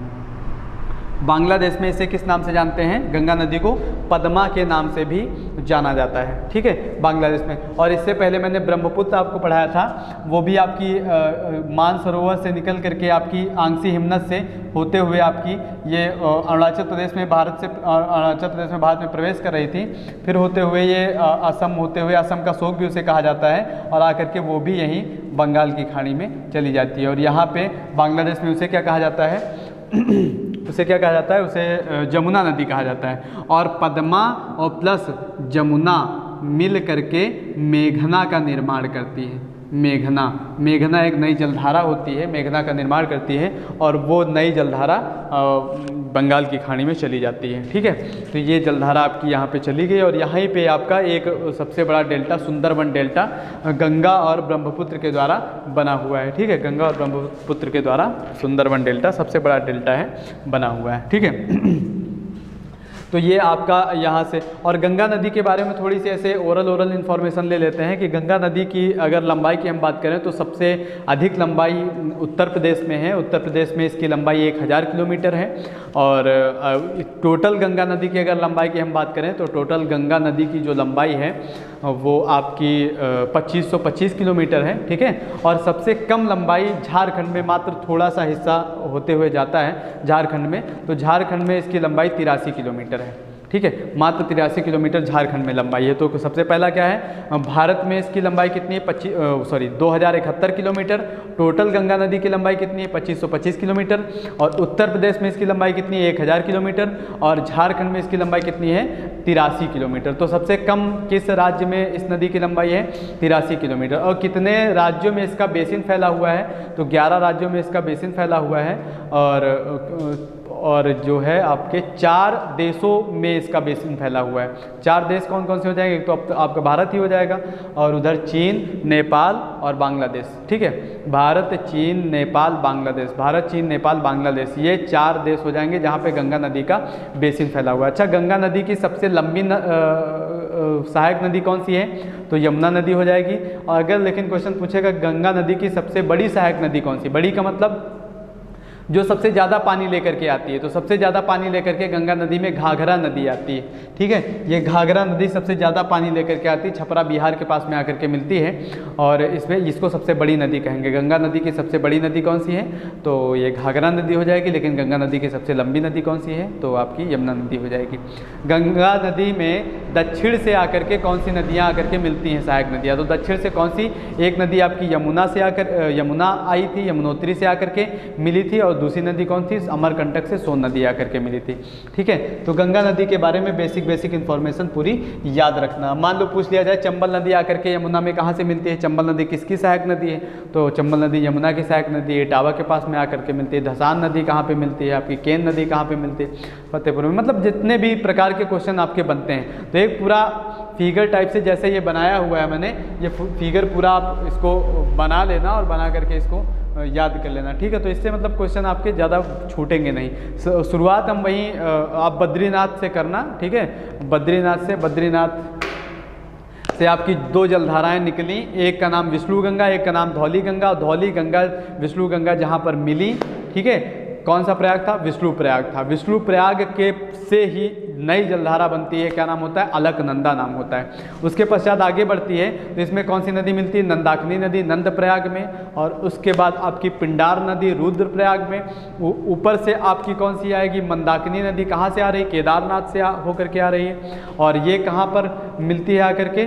बांग्लादेश में इसे किस नाम से जानते हैं, गंगा नदी को पद्मा के नाम से भी जाना जाता है, ठीक है, बांग्लादेश में। और इससे पहले मैंने ब्रह्मपुत्र आपको पढ़ाया था, वो भी आपकी मानसरोवर से निकल करके आपकी आंसी हिमनद से होते हुए आपकी ये अरुणाचल प्रदेश में भारत में प्रवेश कर रही थी, फिर होते हुए ये असम होते हुए, असम का शोक भी उसे कहा जाता है, और आकर के वो भी यहीं बंगाल की खाड़ी में चली जाती है। और यहाँ पे बांग्लादेश में उसे क्या कहा जाता है उसे क्या कहा जाता है, उसे जमुना नदी कहा जाता है। और पद्मा और प्लस जमुना मिल करके मेघना का निर्माण करती है, मेघना, मेघना एक नई जलधारा होती है, मेघना का निर्माण करती है और वो नई जलधारा बंगाल की खाड़ी में चली जाती है, ठीक है। तो ये जलधारा आपकी यहाँ पे चली गई और यहीं पे आपका एक सबसे बड़ा डेल्टा सुंदरबन डेल्टा गंगा और ब्रह्मपुत्र के द्वारा बना हुआ है, ठीक है, गंगा और ब्रह्मपुत्र के द्वारा सुंदरबन डेल्टा सबसे बड़ा डेल्टा है, बना हुआ है, ठीक है। तो ये आपका यहाँ से, और गंगा नदी के बारे में थोड़ी सी ऐसे ओरल इन्फॉर्मेशन ले लेते हैं कि गंगा नदी की अगर लंबाई की हम बात करें तो सबसे अधिक लंबाई उत्तर प्रदेश में है, उत्तर प्रदेश में इसकी लंबाई 1000 किलोमीटर है। और टोटल गंगा नदी की अगर लंबाई की हम बात करें तो टोटल गंगा नदी की जो लंबाई है वो आपकी 2525 किलोमीटर है, ठीक है। और सबसे कम लंबाई झारखंड में मात्र थोड़ा सा हिस्सा होते हुए जाता है झारखंड में, तो झारखंड में इसकी लंबाई 83 किलोमीटर है, ठीक है, मात्र 83 किलोमीटर झारखंड में लंबाई है। तो सबसे पहला क्या है, भारत में इसकी लंबाई कितनी है, 2071 किलोमीटर। टोटल गंगा नदी की लंबाई कितनी है, 2525 किलोमीटर। और उत्तर प्रदेश में इसकी लंबाई कितनी है, 1000 किलोमीटर। और झारखंड में इसकी लंबाई कितनी है, 83 किलोमीटर। तो सबसे कम किस राज्य में इस नदी की लंबाई है, 83 किलोमीटर। और कितने राज्यों में इसका बेसिन फैला हुआ है, तो 11 राज्यों में इसका बेसिन फैला हुआ है। और जो है आपके 4 देशों में इसका बेसिन फैला हुआ है। 4 देश कौन कौन से हो जाएंगे, एक तो आपका भारत ही हो जाएगा, और उधर चीन, नेपाल और बांग्लादेश। ठीक है, भारत, चीन, नेपाल, बांग्लादेश, भारत, चीन, नेपाल, बांग्लादेश, ये 4 देश हो जाएंगे जहाँ पे गंगा नदी का बेसिन फैला हुआ है। अच्छा, गंगा नदी की सबसे लंबी सहायक नदी कौन सी है, तो यमुना नदी हो जाएगी। और अगर लेकिन क्वेश्चन पूछेगा गंगा नदी की सबसे बड़ी सहायक नदी कौन सी, बड़ी का मतलब जो सबसे ज़्यादा पानी लेकर के आती है, तो सबसे ज़्यादा पानी लेकर के गंगा नदी में घाघरा नदी आती है। ठीक है, ये घाघरा नदी सबसे ज़्यादा पानी लेकर के आती है, छपरा बिहार के पास में आकर के मिलती है, और इसमें इसको सबसे बड़ी नदी कहेंगे। गंगा नदी की सबसे बड़ी नदी कौन सी है, तो ये घाघरा नदी हो जाएगी। लेकिन गंगा नदी की सबसे लंबी नदी कौन सी है, तो आपकी यमुना नदी हो जाएगी। गंगा नदी में दक्षिण से आकर के कौन सी नदियाँ आकर के मिलती हैं, सहायक नदियाँ, तो दक्षिण से कौन सी, एक नदी आपकी यमुना आई थी, यमुनोत्री से आकर के मिली थी, और दूसरी नदी कौन थी, अमरकंटक से सोन नदी आकर के मिली थी। ठीक है, तो गंगा नदी के बारे में बेसिक इन्फॉर्मेशन पूरी याद रखना। मान लो पूछ लिया जाए चंबल नदी आकर के यमुना में कहाँ से मिलती है, चंबल नदी किसकी सहायक नदी है, तो चंबल नदी यमुना की सहायक नदी है, इटावा के पास में आकर के मिलती है। धसान नदी कहाँ पे मिलती है, आपकी केन नदी कहाँ पे मिलती है, फतेहपुर में। मतलब जितने भी प्रकार के क्वेश्चन आपके बनते हैं, तो एक पूरा फिगर टाइप से जैसे ये बनाया हुआ है मैंने, ये फिगर पूरा आप इसको बना लेना और बना करके इसको याद कर लेना। ठीक है, तो इससे मतलब क्वेश्चन आपके ज़्यादा छूटेंगे नहीं। शुरुआत हम वहीं आप बद्रीनाथ से करना। ठीक है, बद्रीनाथ से आपकी 2 जलधाराएं निकली, एक का नाम विष्णु गंगा, एक का नाम धौली गंगा। धौली गंगा विष्णु गंगा जहाँ पर मिली, ठीक है, कौन सा प्रयाग था, विष्णु प्रयाग था। विष्णु प्रयाग के से ही नई जलधारा बनती है, क्या नाम होता है, अलकनंदा नाम होता है। उसके पश्चात आगे बढ़ती है तो इसमें कौन सी नदी मिलती है, नंदाकिनी नदी नंद प्रयाग में। और उसके बाद आपकी पिंडार नदी रुद्र प्रयाग में। ऊपर से आपकी कौन सी आएगी, मंदाकिनी नदी कहाँ से आ रही है, केदारनाथ से होकर के आ रही है। और ये कहाँ पर मिलती है आकर के,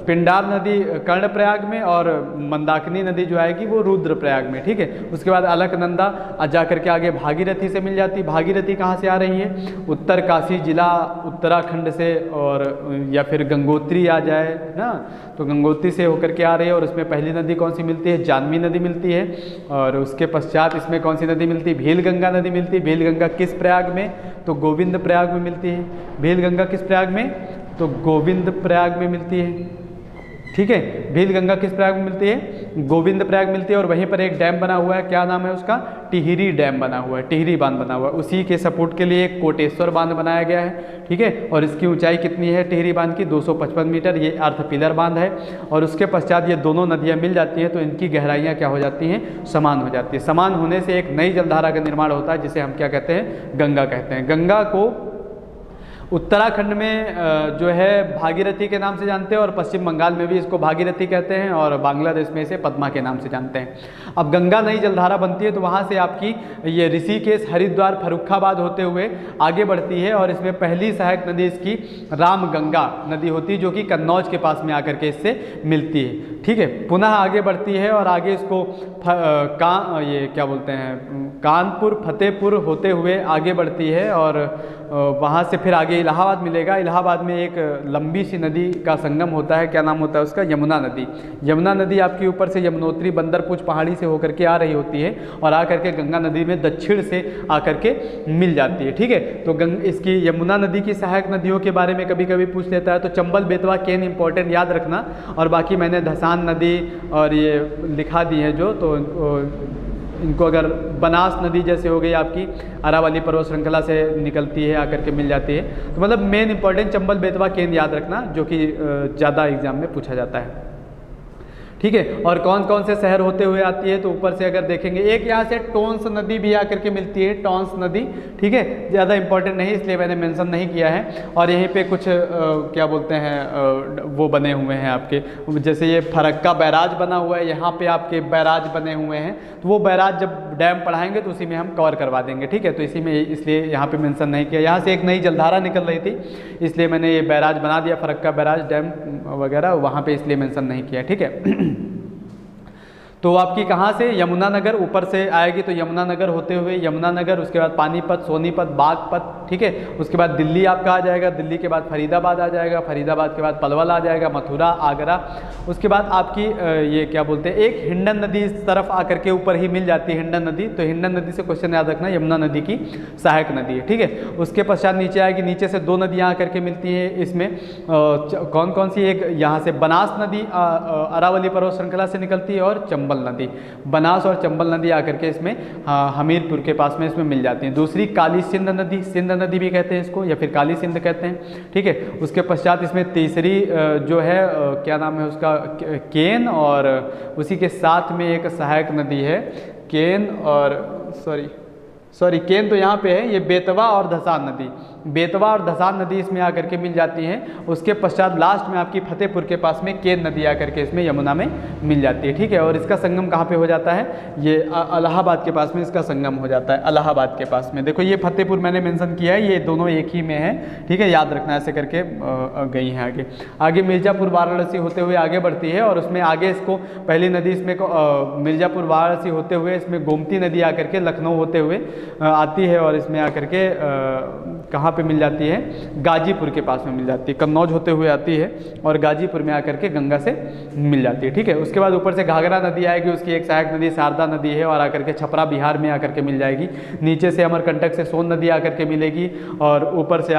पिंडार नदी कर्ण प्रयाग में, और मंदाकिनी नदी जो आएगी वो रुद्र प्रयाग में। ठीक है, उसके बाद अलकनंदा जाकर के आगे भागीरथी से मिल जाती। भागीरथी कहाँ से आ रही है, उत्तर काशी जिला उत्तराखंड से, और या फिर गंगोत्री आ जाए ना, तो गंगोत्री से होकर के आ रही है। और उसमें पहली नदी कौन सी मिलती है, जानवी नदी मिलती है। और उसके पश्चात इसमें कौन सी नदी मिलती है, भील गंगा नदी मिलती है। भील गंगा किस प्रयाग में, तो गोविंद प्रयाग में मिलती है। भील गंगा किस प्रयाग में, तो गोविंद प्रयाग में मिलती है। ठीक है, भील गंगा किस प्रयाग में मिलती है, गोविंद प्रयाग मिलती है। और वहीं पर एक डैम बना हुआ है, क्या नाम है उसका, टिहरी डैम बना हुआ है, टिहरी बांध बना हुआ है। उसी के सपोर्ट के लिए एक कोटेश्वर बांध बनाया गया है। ठीक है, और इसकी ऊंचाई कितनी है टिहरी बांध की, 255 मीटर। ये अर्थ पिलर बांध है। और उसके पश्चात ये दोनों नदियाँ मिल जाती हैं तो इनकी गहराइयाँ क्या हो जाती हैं, समान हो जाती है। समान होने से एक नई जलधारा का निर्माण होता है, जिसे हम क्या कहते हैं, गंगा कहते हैं। गंगा को उत्तराखंड में जो है भागीरथी के नाम से जानते हैं, और पश्चिम बंगाल में भी इसको भागीरथी कहते हैं, और बांग्लादेश में इसे पद्मा के नाम से जानते हैं। अब गंगा नई जलधारा बनती है तो वहाँ से आपकी ये ऋषिकेश, हरिद्वार, फर्रुखाबाद होते हुए आगे बढ़ती है। और इसमें पहली सहायक नदी इसकी रामगंगा नदी होती है, जो कि कन्नौज के पास में आकर के इससे मिलती है। ठीक है, पुनः आगे बढ़ती है और आगे इसको ये क्या बोलते हैं, कानपुर, फतेहपुर होते हुए आगे बढ़ती है। और वहाँ से फिर आगे इलाहाबाद मिलेगा। इलाहाबाद में एक लंबी सी नदी का संगम होता है, क्या नाम होता है उसका, यमुना नदी। यमुना नदी आपके ऊपर से यमुनोत्री बंदरपुर पहाड़ी से होकर के आ रही होती है, और आकर के गंगा नदी में दक्षिण से आकर के मिल जाती है। ठीक है, तो इसकी यमुना नदी की सहायक नदियों के बारे में कभी कभी पूछ लेता है, तो चंबल, बेतवा, केन इंपॉर्टेंट याद रखना। और बाकी मैंने धसान नदी और ये लिखा दी है जो, तो इनको अगर बनास नदी जैसे हो गई आपकी अरावली पर्वत श्रृंखला से निकलती है, आकर के मिल जाती है। तो मतलब मेन इंपॉर्टेंट चंबल, बेतवा, केन याद रखना, जो कि ज़्यादा एग्जाम में पूछा जाता है। ठीक है, और कौन कौन से शहर होते हुए आती है, तो ऊपर से अगर देखेंगे एक यहाँ से टोंस नदी भी आकर के मिलती है, टोंस नदी। ठीक है, ज़्यादा इंपॉर्टेंट नहीं इसलिए मैंने मेंशन नहीं किया है। और यहीं पे कुछ क्या बोलते हैं वो बने हुए हैं आपके, जैसे ये फरक्का बैराज बना हुआ है, यहाँ पे आपके बैराज बने हुए हैं। तो वो बैराज जब डैम पढ़ाएंगे तो उसी में हम कवर करवा देंगे, ठीक है। तो इसी में इसलिए यहाँ पे मेंशन नहीं किया। यहाँ से एक नई जलधारा निकल रही थी, इसलिए मैंने ये बैराज बना दिया, फरक्का बैराज डैम वगैरह वहाँ पे इसलिए मेंशन नहीं किया, ठीक है। तो आपकी कहाँ से, यमुनानगर ऊपर से आएगी तो यमुनानगर होते हुए यमुनानगर, उसके बाद पानीपत, सोनीपत, बागपत, ठीक है। उसके बाद दिल्ली आपका आ जाएगा, दिल्ली के बाद फरीदाबाद आ जाएगा, फरीदाबाद के बाद पलवल आ जाएगा, मथुरा, आगरा। उसके बाद आपकी ये क्या बोलते हैं, एक हिंडन नदी इस तरफ आकर के ऊपर ही मिल जाती है, हिंडन नदी। तो हिंडन नदी से क्वेश्चन याद रखना, यमुना नदी की सहायक नदी है, ठीक है। उसके पश्चात नीचे आएगी, नीचे से 2 नदियाँ आकर के मिलती हैं इसमें, कौन कौन सी, एक यहाँ से बनास नदी अरावली पर्वत श्रृंखला से निकलती है, और चंबल नदी, बनास और चंबल नदी आकर के इसमें हमीरपुर के पास में इसमें मिल जाती हैं। दूसरी काली सिंध नदी, सिंध नदी भी कहते हैं इसको, या फिर काली सिंध कहते हैं, ठीक है। उसके पश्चात इसमें तीसरी जो है क्या नाम है उसका, केन, और उसी के साथ में एक सहायक नदी है केन, और सॉरी केन तो यहाँ पे है, ये बेतवा और धसान नदी, बेतवा और धसान नदी इसमें आकर के मिल जाती हैं। उसके पश्चात लास्ट में आपकी फतेहपुर के पास में केन नदी आकर के इसमें यमुना में मिल जाती है, ठीक है। और इसका संगम कहाँ पे हो जाता है, ये इलाहाबाद के पास में इसका संगम हो जाता है, इलाहाबाद के पास में। देखो ये फतेहपुर मैंने मेंशन किया है, ये दोनों एक ही में है, ठीक है, याद रखना, ऐसे करके गई हैं आगे। आगे मिर्ज़ापुर वाराणसी होते हुए आगे बढ़ती है, और उसमें आगे इसको पहली नदी इसमें मिर्ज़ापुर वाराणसी होते हुए इसमें गोमती नदी आकर के लखनऊ होते हुए आती है, और इसमें आकर के कहाँ पे मिल जाती है, गाजीपुर के पास में मिल जाती है, कन्नौज होते हुए आती है और गाजीपुर में आकर के गंगा से मिल जाती है, ठीक है। उसके बाद ऊपर से घाघरा नदी आएगी, उसकी एक सहायक नदी शारदा नदी है, और आकर के छपरा बिहार में आकर के मिल जाएगी। नीचे से अमरकंटक से सोन नदी आकर के मिलेगी, और ऊपर से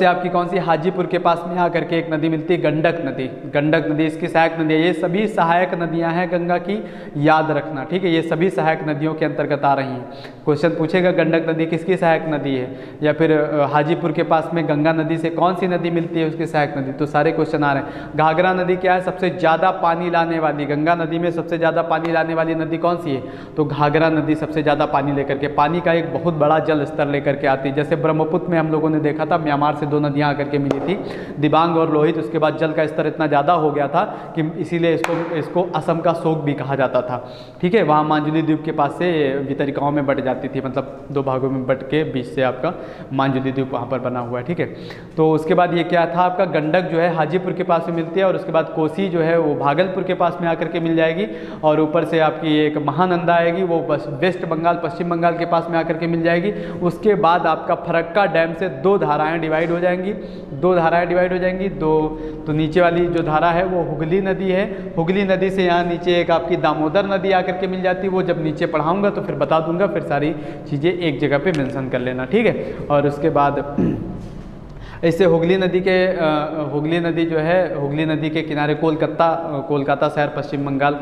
आपकी कौन सी, हाजीपुर के पास में आकर के एक नदी मिलती है, गंडक नदी, गंडक नदी इसकी सहायक नदी है। ये सभी सहायक नदियां हैं गंगा की, याद रखना, ठीक है। ये सभी सहायक नदियों के अंतर्गत आ रही हैं। क्वेश्चन पूछेगा गंडक नदी किसकी सहायक नदी है, या फिर हाजीपुर के पास में गंगा नदी से कौन सी नदी मिलती है उसकी सहायक नदी, तो सारे क्वेश्चन आ रहे हैं। घाघरा नदी क्या है, सबसे ज़्यादा पानी लाने वाली, गंगा नदी में सबसे ज़्यादा पानी लाने वाली नदी कौन सी है, तो घाघरा नदी सबसे ज़्यादा पानी लेकर के, पानी का एक बहुत बड़ा जल स्तर लेकर के आती है। जैसे ब्रह्मपुत्र में हम लोगों ने देखा था, म्यांमार से 2 नदियाँ करके मिली थी, दिबांग और लोहित। उसके बाद जल का स्तर इतना ज़्यादा हो गया था कि इसीलिए इसको असम का शोक भी कहा जाता था, ठीक है। वहाँ मांजुली द्वीप के पास से वितरिकाओं में बट जाती थी, मतलब 2 भागों में बट के बीच से आपका मांजुली द्वीप वहाँ पर बना हुआ है, ठीक है। तो उसके बाद ये क्या था, आपका गंडक जो है हाजीपुर के पास में मिलती है, और उसके बाद कोसी जो है वो भागलपुर के पास में आकर के मिल जाएगी, और ऊपर से आपकी एक महानंदा आएगी, वो वेस्ट बंगाल, पश्चिम बंगाल के पास में आकर के मिल जाएगी। उसके बाद आपका फरक्का डैम से 2 धाराएँ डिवाइड हो जाएंगी, 2 धाराएं डिवाइड हो जाएंगी, तो नीचे वाली जो धारा है वो हुगली नदी है, हुगली नदी से यहाँ नीचे एक आपकी दामोदर नदी आकर के मिल जाती है। वो जब नीचे पढ़ाऊंगा तो फिर बता दूंगा, फिर सारी चीज़ें एक जगह पे मेंशन कर लेना, ठीक है। और उसके बाद इससे हुगली नदी जो है, हुगली नदी के किनारे कोलकाता शहर पश्चिम बंगाल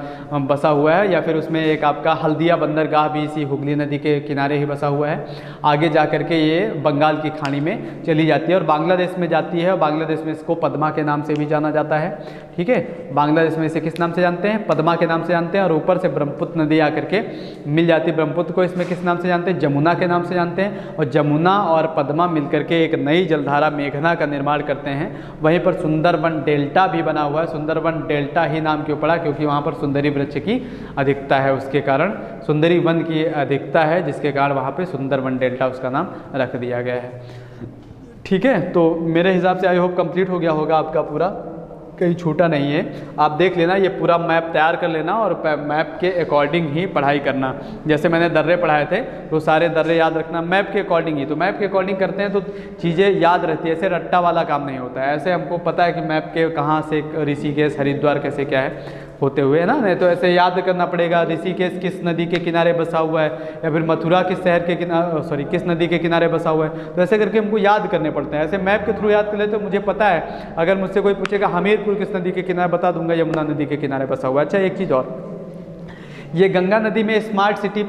बसा हुआ है, या फिर उसमें एक आपका हल्दिया बंदरगाह भी इसी हुगली नदी के किनारे ही बसा हुआ है। आगे जा कर के ये बंगाल की खाड़ी में चली जाती है और बांग्लादेश में जाती है, और बांग्लादेश में इसको पद्मा के नाम से भी जाना जाता है, ठीक है। बांग्लादेश में इसे किस नाम से जानते हैं, पद्मा के नाम से जानते हैं। और ऊपर से ब्रह्मपुत्र नदी आकर के मिल जाती है, ब्रह्मपुत्र को इसमें किस नाम से जानते हैं, जमुना के नाम से जानते हैं। और जमुना और पद्मा मिलकर के एक नई जलधारा मेघना का निर्माण करते हैं। वहीं पर सुंदरवन डेल्टा भी बना हुआ है, सुंदरवन डेल्टा ही नाम क्यों पड़ा, क्योंकि वहाँ पर सुंदरी वृक्ष की अधिकता है, उसके कारण सुंदरी वन की अधिकता है, जिसके कारण वहाँ पे सुंदरवन डेल्टा उसका नाम रख दिया गया है, ठीक है। तो मेरे हिसाब से आई होप कंप्लीट हो गया होगा आपका पूरा, कहीं छूटा नहीं है। आप देख लेना, ये पूरा मैप तैयार कर लेना और मैप के अकॉर्डिंग ही पढ़ाई करना। जैसे मैंने दर्रे पढ़ाए थे तो सारे दर्रे याद रखना मैप के अकॉर्डिंग ही, तो मैप के अकॉर्डिंग करते हैं तो चीज़ें याद रहती है, ऐसे रट्टा वाला काम नहीं होता है। ऐसे हमको पता है कि मैप के कहाँ से ऋषिकेश हरिद्वार कैसे क्या है होते हुए, है ना, नहीं तो ऐसे याद करना पड़ेगा ऋषिकेश किस नदी के किनारे बसा हुआ है, या फिर मथुरा किस शहर के किनारे किस नदी के किनारे बसा हुआ है, तो ऐसे करके हमको याद करने पड़ते हैं। ऐसे मैप के थ्रू याद कर लेते तो मुझे पता है, अगर मुझसे कोई पूछेगा हमीरपुर किस नदी के किनारे, बता दूंगा यमुना नदी के किनारे बसा हुआ है। अच्छा, एक चीज़ और, ये गंगा नदी में स्मार्ट सिटी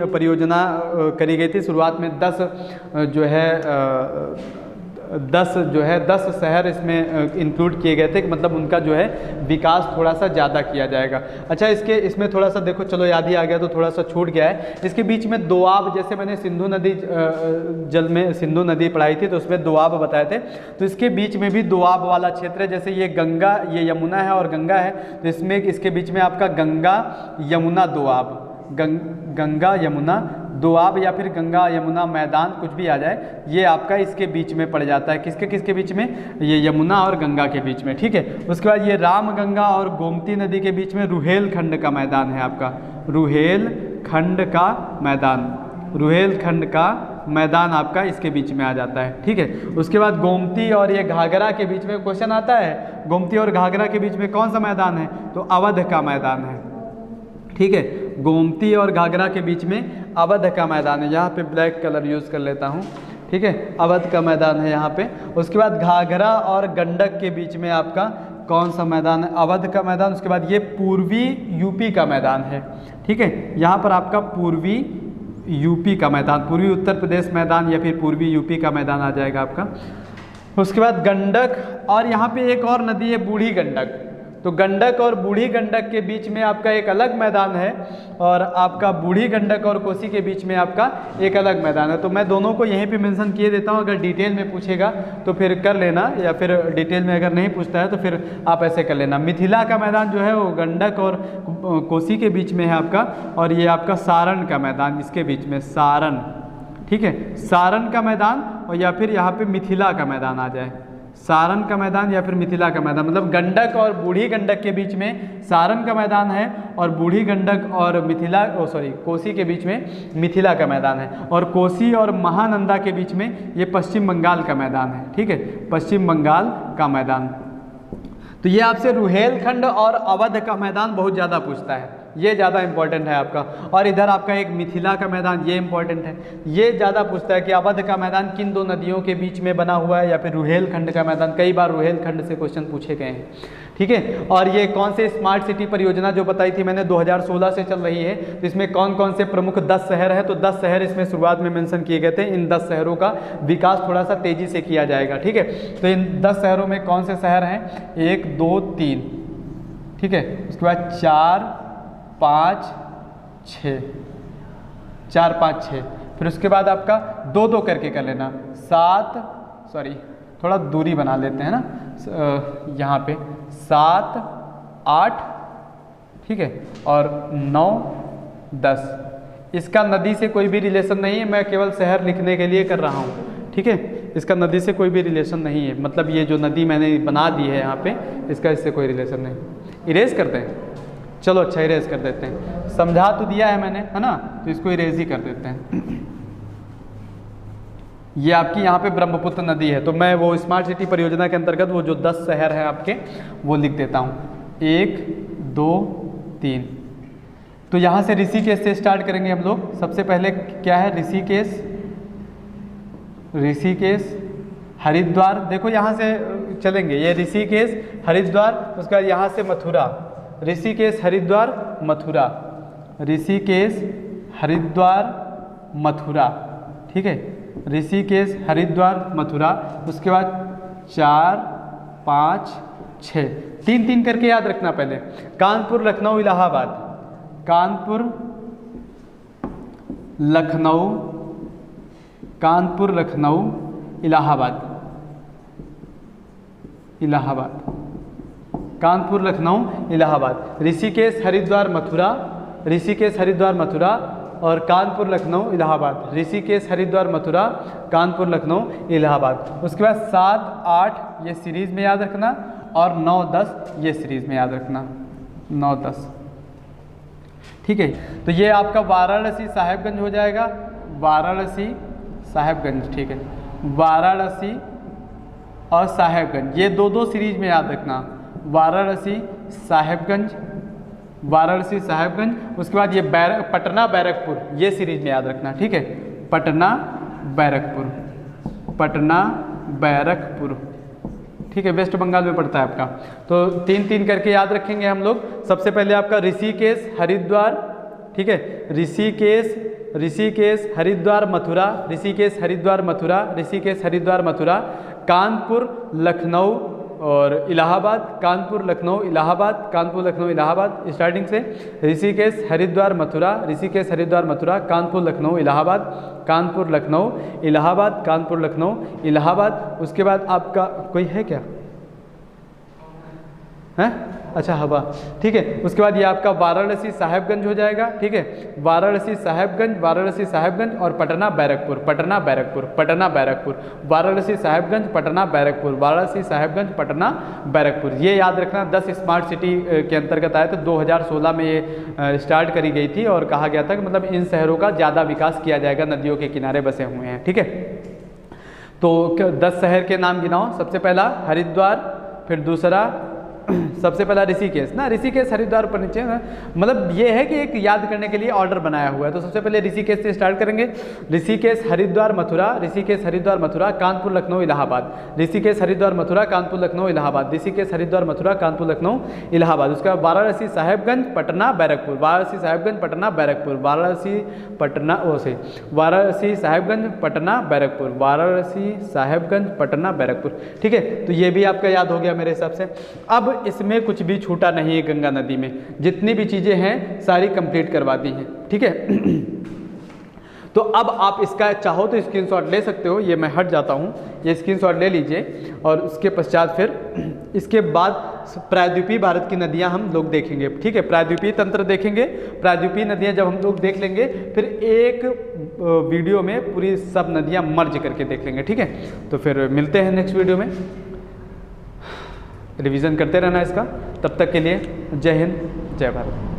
परियोजना करी गई थी। शुरुआत में 10 जो है 10 जो है 10 शहर इसमें इंक्लूड किए गए थे कि मतलब उनका जो है विकास थोड़ा सा ज़्यादा किया जाएगा। अच्छा, इसमें थोड़ा सा देखो, चलो याद ही आ गया तो थोड़ा सा छूट गया है। इसके बीच में दोआब, जैसे मैंने सिंधु नदी जल में सिंधु नदी पढ़ाई थी तो उसमें दोआब बताए थे, तो इसके बीच में भी दोआब वाला क्षेत्र है। जैसे ये गंगा, ये यमुना है और गंगा है, तो इसमें इसके बीच में आपका गंगा यमुना दोआब, गंगा यमुना दोआब या फिर गंगा यमुना मैदान कुछ भी आ जाए, ये आपका इसके बीच में पड़ जाता है। किसके किसके बीच में? ये यमुना और गंगा के बीच में, ठीक है। उसके बाद ये राम गंगा और गोमती नदी के बीच में रुहेल खंड का मैदान है आपका, रुहेल खंड का मैदान, रुहेल खंड का मैदान आपका इसके बीच में आ जाता है, ठीक है। उसके बाद गोमती और ये घाघरा के बीच में क्वेश्चन आता है, गोमती और घाघरा के बीच में कौन सा मैदान है? तो अवध का मैदान है, ठीक है। गोमती और घाघरा के बीच में अवध का मैदान है। यहाँ पे ब्लैक कलर यूज़ कर लेता हूँ, ठीक है, अवध का मैदान है यहाँ पे। उसके बाद घाघरा और गंडक के बीच में आपका कौन सा मैदान है? अवध का मैदान। उसके बाद ये पूर्वी यूपी का मैदान है, ठीक है। यहाँ पर आपका पूर्वी यूपी का मैदान, पूर्वी उत्तर प्रदेश मैदान या फिर पूर्वी यूपी का मैदान आ जाएगा आपका। उसके बाद गंडक और यहाँ पे एक और नदी है बूढ़ी गंडक, तो गंडक और बूढ़ी गंडक के बीच में आपका एक अलग मैदान है और आपका बूढ़ी गंडक और कोसी के बीच में आपका एक अलग मैदान है। तो मैं दोनों को यहीं पे मेंशन किए देता हूँ, अगर डिटेल में पूछेगा तो फिर कर लेना, या फिर डिटेल में अगर नहीं पूछता है तो फिर आप ऐसे कर लेना। मिथिला का मैदान जो है वो गंडक और कोसी के बीच में है आपका, और ये आपका सारण का मैदान इसके बीच में, सारण, ठीक है, सारण का मैदान, और या फिर यहाँ पे मिथिला का मैदान आ जाए, सारण का मैदान या फिर मिथिला का मैदान, मतलब गंडक और बूढ़ी गंडक के बीच में सारण का मैदान है और बूढ़ी गंडक और कोसी के बीच में मिथिला का मैदान है, और कोसी और महानंदा के बीच में ये पश्चिम बंगाल का मैदान है, ठीक है, पश्चिम बंगाल का मैदान। तो ये आपसे रुहेलखंड और अवध का मैदान बहुत ज़्यादा पूछता है, ये ज़्यादा इंपॉर्टेंट है आपका। और इधर आपका एक मिथिला का मैदान, ये इंपॉर्टेंट है, ये ज़्यादा पूछता है कि अवध का मैदान किन दो नदियों के बीच में बना हुआ है, या फिर रुहेलखंड का मैदान, कई बार रुहेलखंड से क्वेश्चन पूछे गए हैं, ठीक है। और ये कौन से स्मार्ट सिटी परियोजना जो बताई थी मैंने 2016 से चल रही है, तो इसमें कौन कौन से प्रमुख 10 शहर हैं, तो 10 शहर इसमें शुरुआत में मेंशन किए गए थे। इन 10 शहरों का विकास थोड़ा सा तेज़ी से किया जाएगा, ठीक है। तो इन 10 शहरों में कौन से शहर हैं? 1 2 3, ठीक है। उसके बाद 4 5 6, 4 5 6, फिर उसके बाद आपका 2 2 करके कर लेना, 7, थोड़ा दूरी बना लेते हैं ना यहाँ पे, 7 8, ठीक है, और 9 10। इसका नदी से कोई भी रिलेशन नहीं है, मैं केवल शहर लिखने के लिए कर रहा हूँ, ठीक है। इसका नदी से कोई भी रिलेशन नहीं है, मतलब ये जो नदी मैंने बना दी है यहाँ पे, इसका इससे कोई रिलेशन नहीं। इरेज करते हैं, चलो अच्छा इरेज कर देते हैं, समझा तो दिया है मैंने, है ना, तो इसको इरेज ही कर देते हैं। ये आपकी यहाँ पे ब्रह्मपुत्र नदी है, तो मैं वो स्मार्ट सिटी परियोजना के अंतर्गत वो जो 10 शहर हैं आपके वो लिख देता हूँ, 1 2 3। तो यहाँ से ऋषिकेश से स्टार्ट करेंगे हम लोग। सबसे पहले क्या है? ऋषिकेश हरिद्वार, देखो यहाँ से चलेंगे, ये ऋषिकेश हरिद्वार, उसके बाद यहाँ से मथुरा, ऋषिकेश हरिद्वार मथुरा, ऋषिकेश हरिद्वार मथुरा, ठीक है, ऋषिकेश हरिद्वार मथुरा। उसके बाद 4 5 6, 3 3 करके याद रखना पहले। कानपुर लखनऊ इलाहाबाद, कानपुर लखनऊ, कानपुर लखनऊ इलाहाबाद, इलाहाबाद, कानपुर लखनऊ इलाहाबाद, ऋषिकेश हरिद्वार मथुरा, ऋषिकेश हरिद्वार मथुरा, और कानपुर लखनऊ इलाहाबाद, ऋषिकेश हरिद्वार मथुरा, कानपुर लखनऊ इलाहाबाद। उसके बाद 7 8 ये सीरीज में याद रखना, और 9 10 ये सीरीज में याद रखना, 9 10, ठीक है। तो ये आपका वाराणसी साहेबगंज हो जाएगा, वाराणसी साहेबगंज, ठीक है, वाराणसी और साहेबगंज, ये 2 2 सीरीज में याद रखना, वाराणसी साहेबगंज, वाराणसी साहेबगंज। उसके बाद ये पटना बैरकपुर, ये सीरीज में याद रखना, ठीक है, पटना बैरकपुर, पटना बैरकपुर, ठीक है, वेस्ट बंगाल में पड़ता है आपका। तो 3 3 करके याद रखेंगे हम लोग। सबसे पहले आपका ऋषिकेश हरिद्वार, ठीक है, ऋषिकेश हरिद्वार मथुरा, ऋषिकेश हरिद्वार मथुरा, ऋषिकेश हरिद्वार मथुरा, कानपुर, लखनऊ और इलाहाबाद, कानपुर, लखनऊ, इलाहाबाद, कानपुर, लखनऊ, इलाहाबाद स्टार्टिंग से। ऋषिकेश, हरिद्वार, मथुरा, ऋषिकेश, हरिद्वार, मथुरा, कानपुर, लखनऊ, इलाहाबाद, कानपुर, लखनऊ, इलाहाबाद, कानपुर, लखनऊ, इलाहाबाद। उसके बाद आपका कोई है क्या है? अच्छा हवा, ठीक है। उसके बाद ये आपका वाराणसी साहेबगंज हो जाएगा, ठीक है। वाराणसी साहेबगंज, वाराणसी साहेबगंज और पटना बैरकपुर, पटना बैरकपुर, पटना बैरकपुर, वाराणसी साहेबगंज, पटना बैरकपुर, वाराणसी साहेबगंज, पटना बैरकपुर। ये याद रखना 10 स्मार्ट सिटी के अंतर्गत आए। तो 2016 में ये स्टार्ट करी गई थी और कहा गया था कि मतलब इन शहरों का ज़्यादा विकास किया जाएगा, नदियों के किनारे बसे हुए हैं, ठीक है। तो 10 शहर के नाम गिनाओ। सबसे पहला हरिद्वार, फिर दूसरा सबसे पहला ऋषिकेश ना, ऋषिकेश, हरिद्वार पर नीचे ना, मतलब ये है कि एक याद करने के लिए ऑर्डर बनाया हुआ है। तो सबसे पहले ऋषिकेश से स्टार्ट करेंगे। ऋषिकेश, हरिद्वार, मथुरा, ऋषिकेश, हरिद्वार, मथुरा, कानपुर, लखनऊ, इलाहाबाद, ऋषिकेश, हरिद्वार, मथुरा, कानपुर, लखनऊ, इलाहाबाद, ऋषिकेश, हरिद्वार, मथुरा, कानपुर, लखनऊ, इलाहाबाद। उसके बाद वाराणसी साहेबगंज, पटना बैरकपुर, वाराणसी साहेबगंज, पटना बैरकपुर, वाराणसी पटना से वाराणसी साहेबगंज, पटना बैरकपुर, वाराणसी साहेबगंज, पटना बैरकपुर, ठीक है। तो ये भी आपका याद हो गया मेरे हिसाब से। अब इसमें कुछ भी छूटा नहीं है, गंगा नदी में जितनी भी चीज़ें हैं सारी कंप्लीट करवा दी हैं, ठीक है। तो अब आप इसका चाहो तो स्क्रीनशॉट ले सकते हो। ये मैं हट जाता हूँ, ये स्क्रीनशॉट ले लीजिए। और उसके पश्चात फिर इसके बाद प्रायद्वीपीय भारत की नदियाँ हम लोग देखेंगे, ठीक है। प्रायद्वीपीय तंत्र देखेंगे, प्रायद्वीपीय नदियाँ जब हम लोग देख लेंगे फिर एक वीडियो में पूरी सब नदियाँ मर्ज करके देख लेंगे, ठीक है। तो फिर मिलते हैं नेक्स्ट वीडियो में। रिवीजन करते रहना इसका। तब तक के लिए जय हिंद, जय भारत।